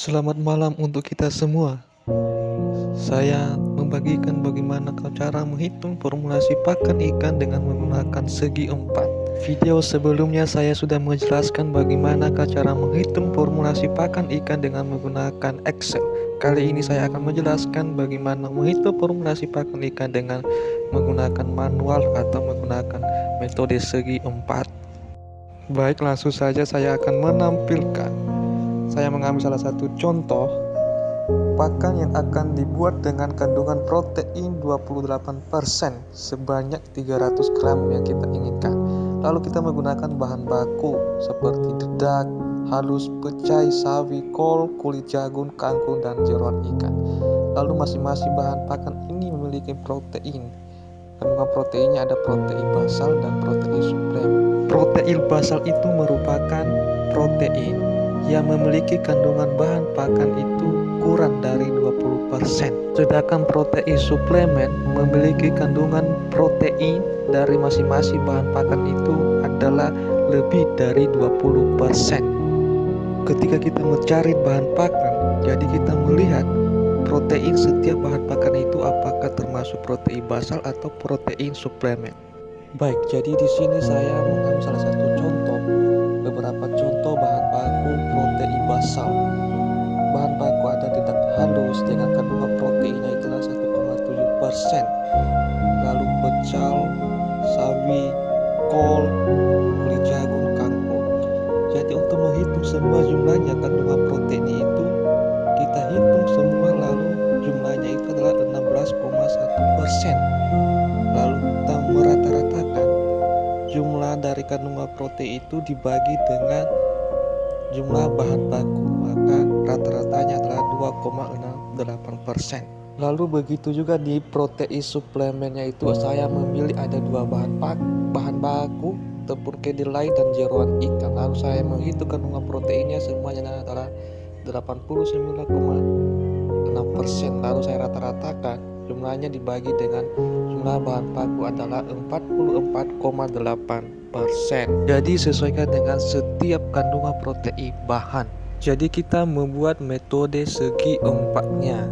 Selamat malam untuk kita semua. Saya membagikan bagaimana cara menghitung formulasi pakan ikan dengan menggunakan segi 4. Video sebelumnya saya sudah menjelaskan bagaimana cara menghitung formulasi pakan ikan dengan menggunakan Excel. Kali ini saya akan menjelaskan bagaimana menghitung formulasi pakan ikan dengan menggunakan manual atau menggunakan metode segi 4. Baik, langsung saja saya akan menampilkan. Saya mengambil salah satu contoh pakan yang akan dibuat dengan kandungan protein 28% sebanyak 300 gram yang kita inginkan. Lalu kita menggunakan bahan baku seperti dedak, halus, pecai, sawi, kol, kulit jagung, kangkung, dan jeroan ikan. Lalu masing-masing bahan pakan ini memiliki protein. Kandungan proteinnya ada protein basal dan protein suplemen. Protein basal itu merupakan protein yang memiliki kandungan bahan pakan itu kurang dari 20%. Sedangkan protein suplemen memiliki kandungan protein dari masing-masing bahan pakan itu adalah lebih dari 20%. Ketika kita mencari bahan pakan, jadi kita melihat protein setiap bahan pakan itu apakah termasuk protein basal atau protein suplemen. Baik, jadi di sini saya mengambil salah satu contoh, beberapa contoh bahan baku protein basal. Bahan baku ada dedak halus dengan kandungan proteinnya itulah 1,7%. Lalu pecal, sawi, kol, kulit jagung, kangkung. Jadi untuk menghitung semua jumlahnya kandungan proteinnya itu kita hitung semua, lalu jumlahnya itu adalah 16,1%. Lalu kita merata-ratakan jumlah dari kandungan protein itu dibagi dengan jumlah bahan baku, maka rata-ratanya adalah 2,68%. Lalu begitu juga di protein suplemennya itu saya memilih ada dua bahan baku, tepung kedelai dan jeroan ikan. Lalu saya menghitung kandungan proteinnya semuanya adalah 89,6%. Lalu saya rata-ratakan jumlahnya dibagi dengan jumlah bahan baku adalah 44,8%. Jadi sesuaikan dengan setiap kandungan protein bahan. Jadi kita membuat metode segi 4-nya.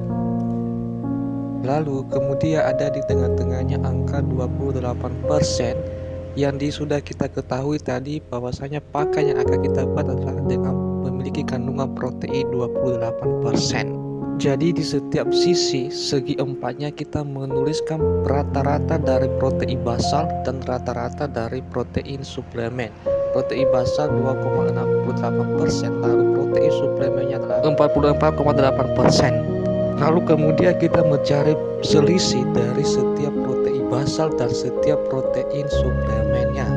Lalu kemudian ada di tengah-tengahnya angka 28% yang sudah kita ketahui tadi bahwasanya pakan yang akan kita buat adalah dengan memiliki kandungan protein 28%. Jadi di setiap sisi segi 4-nya kita menuliskan rata-rata dari protein basal dan rata-rata dari protein suplemen. Protein basal 2,68%, lalu protein suplemennya adalah 44,8%. Lalu kemudian kita mencari selisih dari setiap protein basal dan setiap protein suplemennya.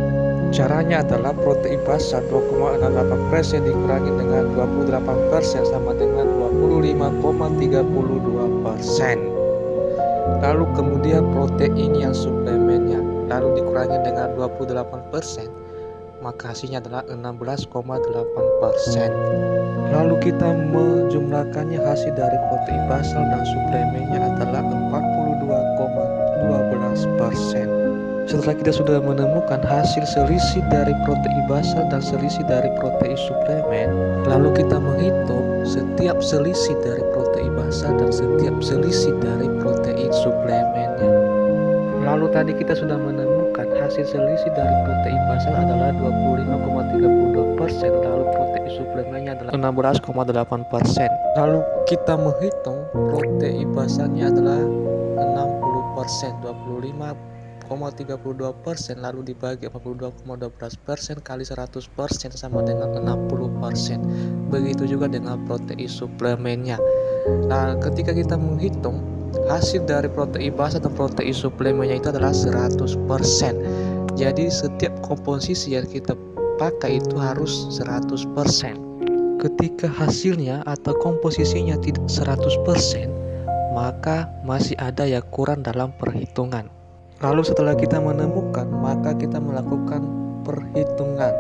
Caranya adalah protein basal 2,68% dikurangi dengan 28% sama dengan 25,32%. Lalu kemudian protein yang suplemennya lalu dikurangi dengan 28%, maka hasilnya adalah 16,8%. Lalu kita menjumlahkannya, hasil dari protein basal dan suplemennya adalah 42,12%. Setelah kita sudah menemukan hasil selisih dari protein basal dan selisih dari protein suplemen, lalu kita menghitung setiap selisih dari protein basal dan setiap selisih dari protein suplemennya. Lalu tadi kita sudah menemukan hasil selisih dari protein basal adalah 25,32%, lalu protein suplemennya adalah 16,8%. Lalu kita menghitung protein basalnya adalah 60%, 25,32%, lalu dibagi 42,12% kali 100% sama dengan 60%. Begitu juga dengan protein suplemennya. Nah, ketika kita menghitung hasil dari protein basal dan protein suplemennya itu adalah 100%. Jadi setiap komposisi yang kita pakai itu harus 100%. Ketika hasilnya atau komposisinya tidak 100%, maka masih ada yang kurang dalam perhitungan. Lalu setelah kita menemukan, maka kita melakukan perhitungan.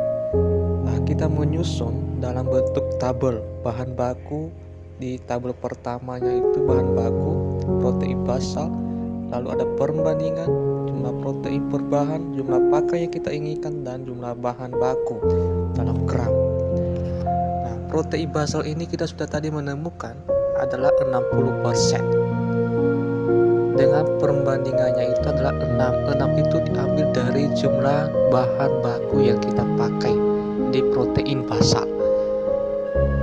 Nah, kita menyusun dalam bentuk tabel bahan baku. Di tabel pertamanya itu bahan baku protein basal, lalu ada perbandingan jumlah protein per bahan, jumlah pakan yang kita inginkan, dan jumlah bahan baku dalam gram. Nah, protein basal ini kita sudah tadi menemukan adalah 60%. Dengan perbandingannya itu adalah 6. 6 itu diambil dari jumlah bahan baku yang kita pakai di protein basal.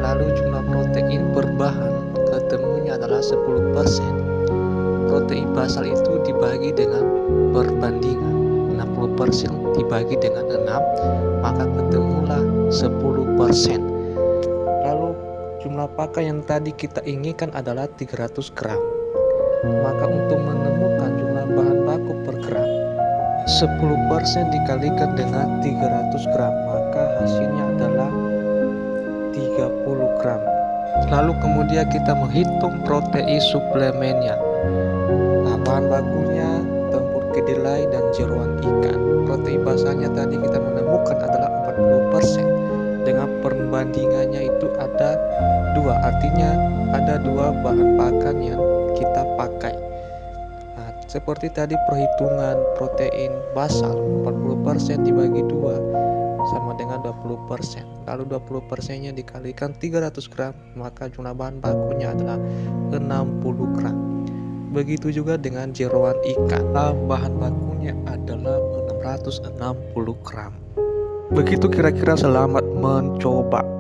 Lalu jumlah protein berbahan ketemunya adalah 10%. Protein basal itu dibagi dengan perbandingan 60% dibagi dengan 6, maka ketemulah 10%. Lalu jumlah pakan yang tadi kita inginkan adalah 300 gram. Maka untuk menemukan jumlah bahan baku per gram, 10% dikalikan dengan 300 gram, maka hasilnya adalah 30 gram. Lalu kemudian kita menghitung protein suplemennya. Nah, bahan bakunya tempur kedelai dan jeroan ikan. Protein basalnya tadi kita menemukan adalah 40%. Dengan perbandingannya itu ada 2, artinya ada 2 bahan pakan yang kita pakai. Nah, seperti tadi perhitungan protein basal 40% dibagi 2 sama dengan 20%. Lalu 20%-nya dikalikan 300 gram, maka jumlah bahan bakunya adalah 60 gram. Begitu juga dengan jeroan ikan. Bahan bakunya adalah 660 gram. Begitu kira-kira, selamat mencoba.